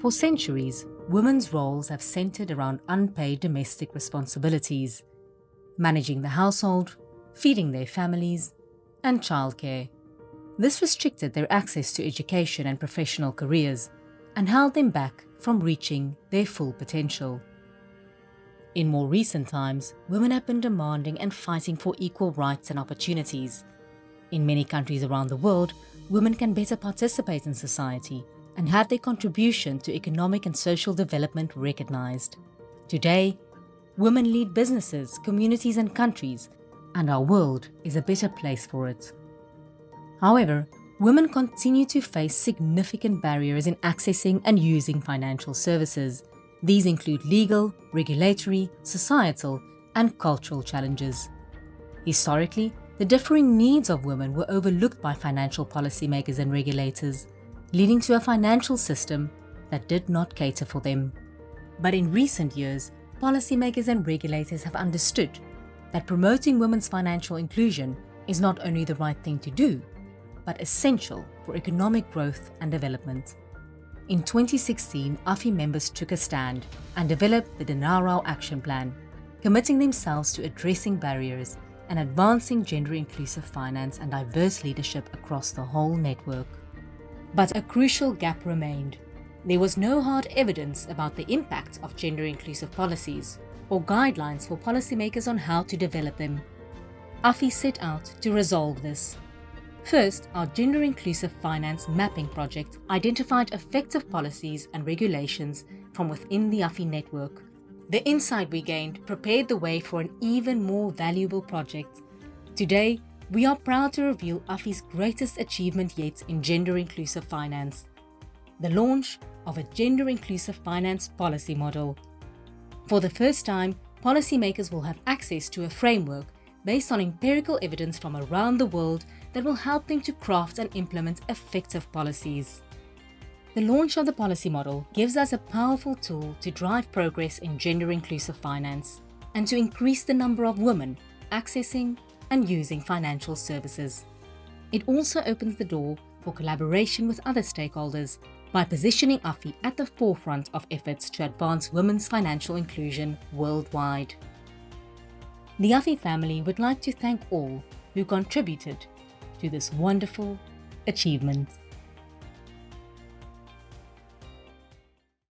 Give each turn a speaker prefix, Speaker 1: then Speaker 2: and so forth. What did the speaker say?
Speaker 1: For centuries, women's roles have centered around unpaid domestic responsibilities, managing the household, feeding their families, and childcare. This restricted their access to education and professional careers and held them back from reaching their full potential. In more recent times, women have been demanding and fighting for equal rights and opportunities. In many countries around the world, women can better participate in society and have their contribution to economic and social development recognized. Today, women lead businesses, communities, and countries, and our world is a better place for it. However, women continue to face significant barriers in accessing and using financial services. These include legal, regulatory, societal, and cultural challenges. Historically, the differing needs of women were overlooked by financial policymakers and regulators, leading to a financial system that did not cater for them. But in recent years, policymakers and regulators have understood that promoting women's financial inclusion is not only the right thing to do, but essential for economic growth and development. In 2016, AFI members took a stand and developed the Dinaro Action Plan, committing themselves to addressing barriers and advancing gender-inclusive finance and diverse leadership across the whole network. But a crucial gap remained. There was no hard evidence about the impact of gender-inclusive policies or guidelines for policymakers on how to develop them. AFI set out to resolve this. First, our gender-inclusive finance mapping project identified effective policies and regulations from within the AFI network. The insight we gained prepared the way for an even more valuable project. Today, we are proud to reveal AFI's greatest achievement yet in gender-inclusive finance: the launch of a gender-inclusive finance policy model. For the first time, policymakers will have access to a framework based on empirical evidence from around the world that will help them to craft and implement effective policies. The launch of the policy model gives us a powerful tool to drive progress in gender-inclusive finance and to increase the number of women accessing and using financial services. It also opens the door for collaboration with other stakeholders by positioning AFI at the forefront of efforts to advance women's financial inclusion worldwide. The AFI family would like to thank all who contributed to this wonderful achievement.